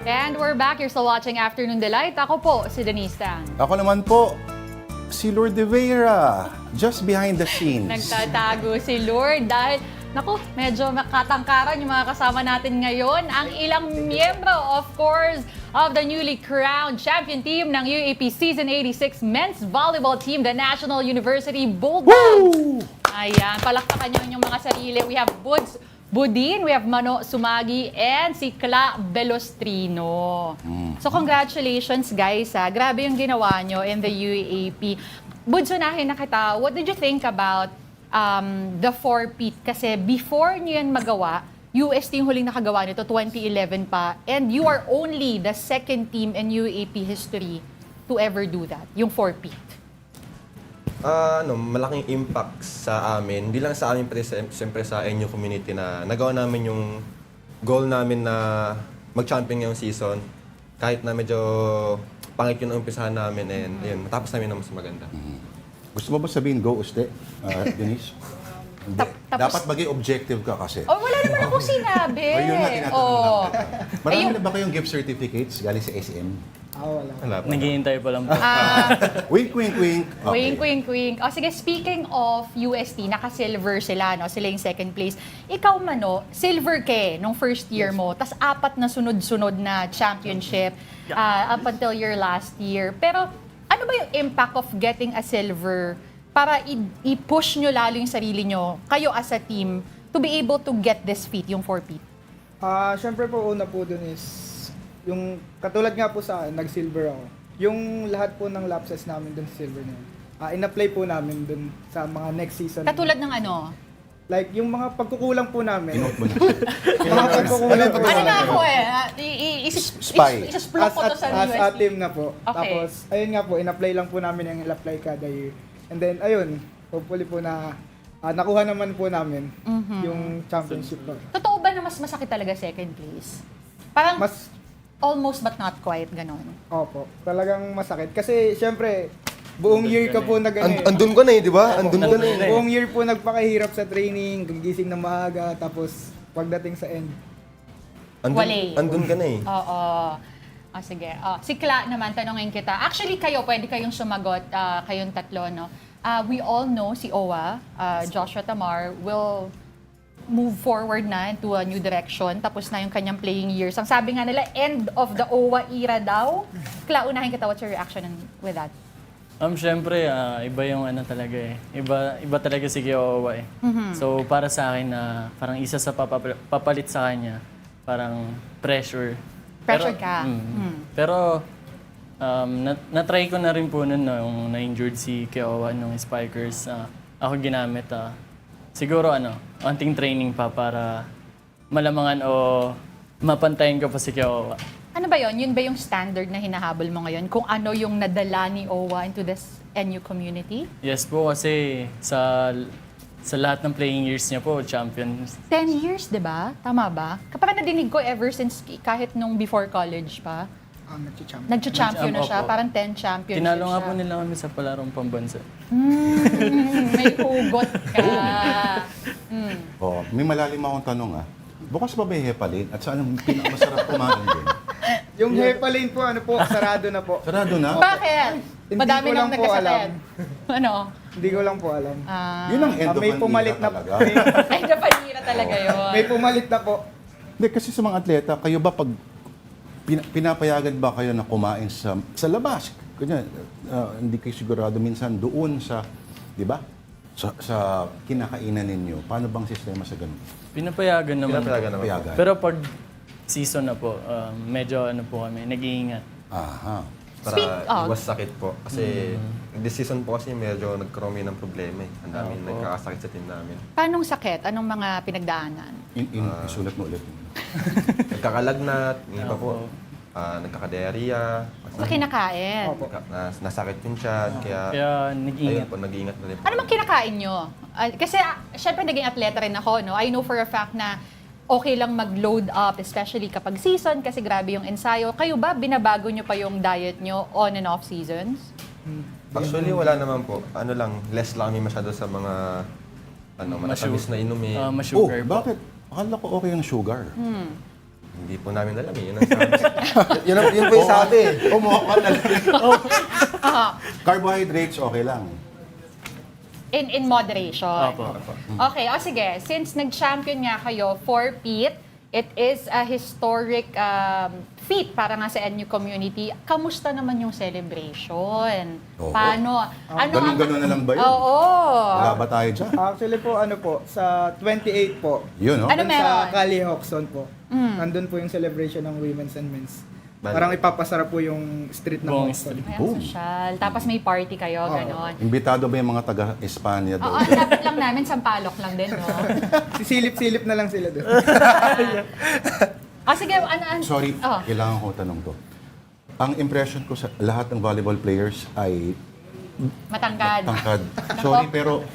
And we're back. You're still watching Afternoon Delight. Ako po, si Denise Tan. Ako naman po, si Lourd de Veyra, just behind the scenes. Nagtatago si Lourd dahil, naku, medyo makatangkaran yung mga kasama natin ngayon. Ang ilang miyembro, of course, of the newly crowned champion team ng UAP Season 86 Men's Volleyball Team, the National University Bulldogs. Ayan, palakpakan nyo yung mga sarili. We have Budin, we have Mano Sumagi, and si Cla Belostrino. So congratulations guys, grabe yung ginawa nyo in the UAP. Buds, unahin na kita, what did you think about the 4-peat? Kasi before nyo yan magawa, UST yung huling nakagawa nito, 2011 pa, and you are only the second team in UAP history to ever do that, yung 4-peat. Malaking impact sa amin. Hindi lang sa amin, pati siyempre sa NU community na nagawa namin yung goal namin na mag-champion ngayong season. Kahit na medyo pangit yung umpisahan namin and yun, matapos namin na mas maganda. Gusto mo ba sabihin go, Uste, Denise? Dapat maging objective ka kasi. Oh, wala naman akong sinabi. Yun na, tinatanong lang kita. Marami na ba kayong gift certificates galing sa SM? Wala pa. Naghihintay pa lang po. Wink, wink, wink. Okay. Wink, wink, wink. O sige, speaking of UST, naka-silver sila, no? Sila yung second place. Ikaw, Mano, silver ke nung first year mo, tas 4 na sunod-sunod na championship up until your last year. Pero ano ba yung impact of getting a silver para i-push nyo lalo yung sarili nyo, kayo as a team, to be able to get this feat, yung 4-peat? Siyempre po, una po dun is, yung katulad nga po sa akin, nag-silver ako. Yung lahat po ng lapses namin dun sa silver na yun, in-apply po namin dun sa mga next season. Katulad ng ano? Like, yung mga pagkukulang po namin. Inote mo na. Mga pagkukulang po. Ano na ako Isisplok ko to sa As UST. a team na po. Okay. Tapos, ayun nga po, in-apply lang po namin yung in-apply kada year. And then, ayun, hopefully po na nakuha naman po namin yung championship po. Totoo ba na mas masakit talaga second place? Parang almost but not quite, ganon. Opo, talagang masakit. Kasi, syempre, buong year ka po Andun ka na eh, di ba? Andun ka na eh. Buong year po nagpakahirap sa training, gigising na maaga, tapos pagdating sa end. Andun ka na eh. Oo. Sige. Si Cla naman, tanongin kita. Actually, pwede kayong sumagot, kayong tatlo, no? We all know si Owa, Joshua Tamar, will move forward na into a new direction. Tapos na yung kanyang playing years. Ang sabi nga nila, end of the Owa era daw. Cla, unahin kita, what's your reaction with that? Siyempre, iba yung ano talaga eh. Iba talaga si Owa eh. So, para sa akin, parang isa sa papalit sa kanya, parang pressure. Pressure ka. Pero, na-try ko na rin po nun nung na-injured si Keowa nung spikers. Ako ginamit, siguro onting training pa para malamangan o mapantayin ko pa si Keowa. Ano ba yon? Yun ba yung standard na hinahabol mo ngayon? Kung ano yung nadala ni Owa into this NU community? Yes po, kasi sa lahat ng playing years niya po, champions. 10 years, di ba? Tama ba? Kapag nadinig ko ever since kahit nung before college pa, nag-champion na siya, parang 10 championships Tinalo nga siya. po nila kami sa palarong pambansa. May hugot ka. May malalim akong tanong bukas pa ba yung hepalin at saan ang pinakamasarap kumain din? Yung hepalin po, sarado na po. Sarado na? Bakit? Hindi Madami ko nang lang po nagkasakit. Ano? Hindi ko lang po alam. Yun ang end of may an pumalit era na talaga. Ay, napanira talaga yun. May pumalit na po. Hindi, kasi sa mga atleta, kayo ba pag pinapayagan ba kayo na kumain sa labas? Kanya, hindi kayo sigurado minsan doon sa, di ba? Sa kinakainan ninyo. Paano bang sistema sa ganun? Pinapayagan naman. Pinapayagan. Pero pag season na po, medyo po kami, nag-iingat. Aha. Para iwas sakit po. Kasi this season po kasi medyo nagkaroon ng problema eh. Ang daming nagkakasakit sa team namin. Paanong sakit? Anong mga pinagdaanan? Isulat mo ulit. Nagkakalagnat, yung iba po. Nagkaka-diarrhea. Sa kinakain? Nasakit yung tiyan, kaya nag-iingat. Ayun po, nag-iingat na rin po. Ano bang kinakain nyo? Kasi syempre naging atleta rin ako, no? I know for a fact na okay lang mag-load up, especially kapag season, kasi grabe yung ensayo. Kayo ba, binabago nyo pa yung diet nyo on and off seasons? Actually, wala naman po. Less lang kami masyado sa mga matamis na inumin. Bakit? Akala ko okay yung sugar. Hindi po namin alam eh. Yun ang sabi. yun po yung sabi. Umuha talaga. Carbohydrates, okay lang. In moderation. Opo. Okay, sige. Since nag-champion nga kayo for Pete, it is a historic feat para nga sa NU community. Kamusta naman yung celebration? Oo. Paano? Ganun-ganun na lang ba yun? Oo. Wala ba tayo dyan? Actually po, sa 28 po. Yun, no? Ano Dun meron? Sa Cali Hoxton po. Nandun po yung celebration ng women's and men's. Parang ipapasara po yung street ng Buong Hoxton. Ayan, Boom. social. Tapos may party kayo, ganon. Imbitado ba yung mga taga-Espanya Oo, doon? dapat lang namin sampalok lang din, no? Sisilip-silip na lang sila doon. Sige, ano? Sorry, Oh. kailangan ko tanong to. Ang impression ko sa lahat ng volleyball players ay Matangkad. tangkad. Sorry, pero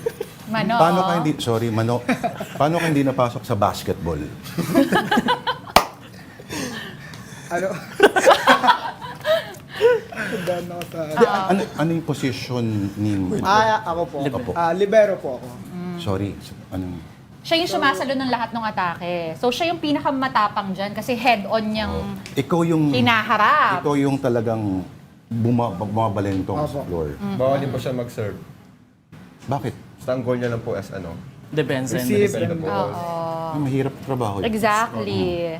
Mano. paano ka hindi, sorry, Mano, paano ka hindi napasok sa basketball? Ano? Doon ako sa... Ano yung position ni ako po. Libero po ako. Sorry, anong... Siya yung sumasalo ng lahat ng atake. So, siya yung pinakamatapang dyan kasi head-on niyang Ikaw yung... hinaharap. Ikaw yung talagang bumabalentong sa floor. Bawal din po siya mag-serve. Bakit? Basta ang goal niya lang po as ano. Depends. Receive the ball. Ay, mahirap trabaho. yun. Exactly.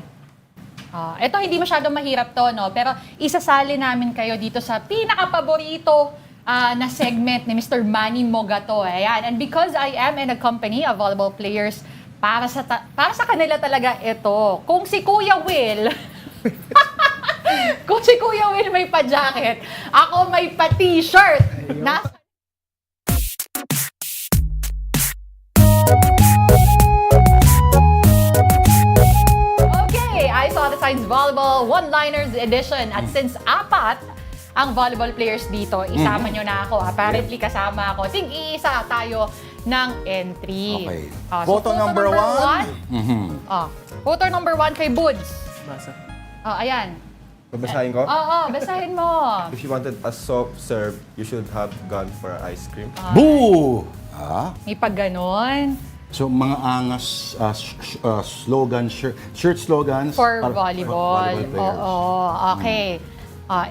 Ito hindi masyadong mahirap to, no? Pero isasali namin kayo dito sa pinaka-paborito na segment ni Mr. Manny Mogato. Ayan. And because I am in a company of volleyball players, para sa kanila talaga ito. Kung si Kuya Will, kung si Kuya Will may pa-jacket, ako may pa-t-shirt. Okay, I Saw the Signs Volleyball One-Liners Edition. At since apat ang volleyball players dito, isama nyo na ako. Apparently, kasama ako. Tig-iisa tayo ng entry. Okay. So Photo number one. Photo number 1 kay Buds. Basa. Ayan. Babasahin ko? Oo, basahin mo. If you wanted a soft serve, you should have gone for ice cream. Boo! May pag ganon. So, mga angas, slogan, shirt slogans. For para- volleyball. players. Oo, okay.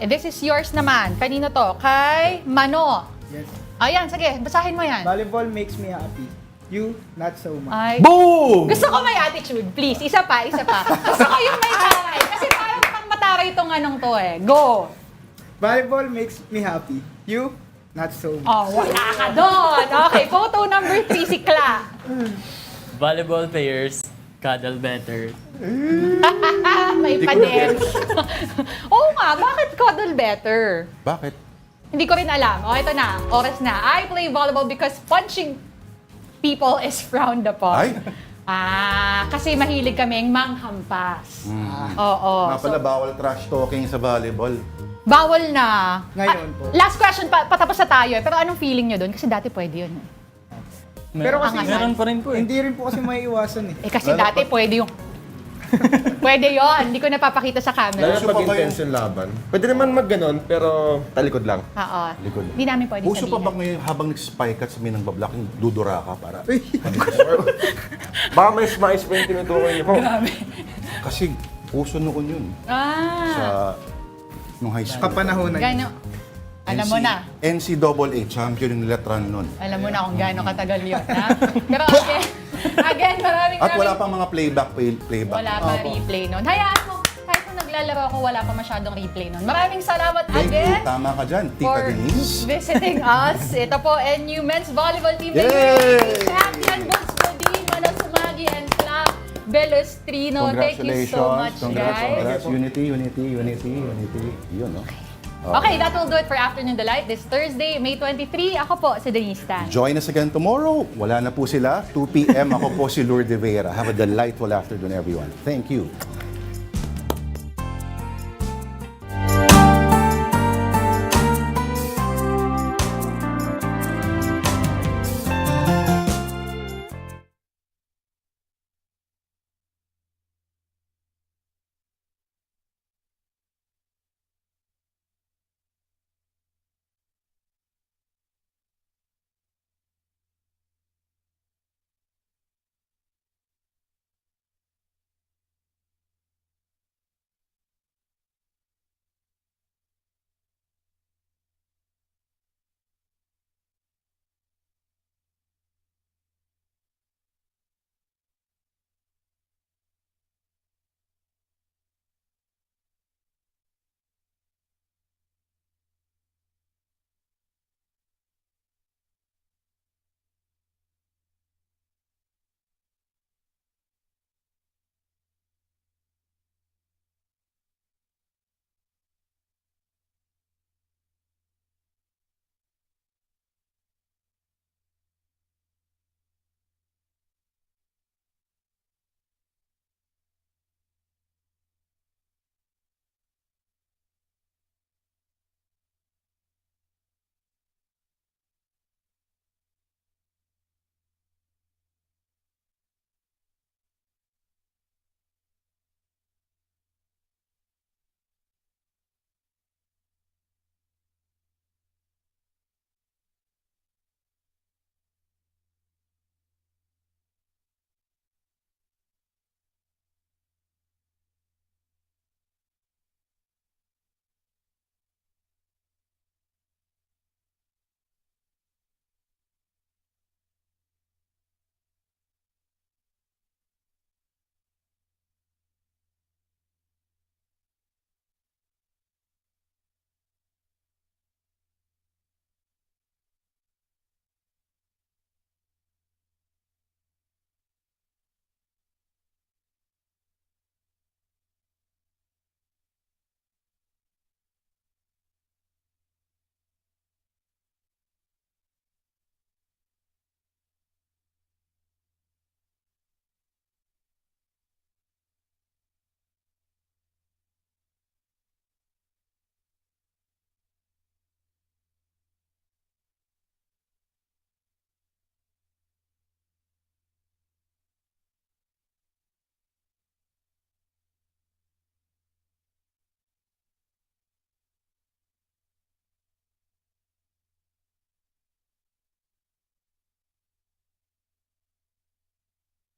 This is yours naman. Kanino to? Kay Mano. Yes. Ayan, sige, basahin mo yan. Volleyball makes me happy. You, not so much. Ay, Boom! gusto ko may attitude, please. Isa pa, isa pa. Gusto ko yung may taray. Kasi parang pang mataray itong anong to eh. Go! Volleyball makes me happy. You, not so much. Oh, wala ka doon. Okay, photo number 3, si Kla. Volleyball players, cuddle better. May pa-din. Oo nga, bakit cuddle better? Bakit? Hindi ko rin alam. O, ito na. Oras na. I play volleyball because punching people is frowned upon. Ay? Kasi mahilig kaming manghampas. Oo. Nga pala, bawal trash talking sa volleyball. Bawal na. Ngayon po. Last question, patapos na tayo. Pero anong feeling nyo doon? Kasi dati pwede yun. Pero kasi, Meron pa rin po eh. hindi rin po kasi may iwasan eh. Kasi dati pwede yung... Pwede yon, hindi ko napapakita sa camera. Lalo pag intense yung laban. Pwede naman mag-ganon, pero talikod lang. Oo. Likod. Hindi namin pwede Puso pa sabihin. ba ngayon habang nag-spike at sabihin ng bablaking dudura ka para? Baka may smiles pa yung tinutukoy niyo po. Kasi puso noon yun. Sa nung high school. Kapanahonan. Gano? Alam mo na. NCAA champion yung Letran noon. Alam mo na kung gaano katagal yun, ha? Pero again, maraming At wala pang mga playback. Wala pa replay nun. Hayaan mo, kahit kung naglalaro ako, wala pa masyadong replay nun. Maraming salamat Thank you. again Tama ka dyan, Tita for Denise. visiting us. Ito po, NU Men's Volleyball Team. Yay! Champion Buds Bodin, Manang Sumagi, and Clark Belustrino. Thank you so much, guys. Unity. Yun, no? Okay, that will do it for Afternoon Delight this Thursday, May 23. Ako po si Denise. Join us again tomorrow. Wala na po sila. 2 p.m. Ako po si Lourd de Veyra. Have a delightful afternoon, everyone. Thank you.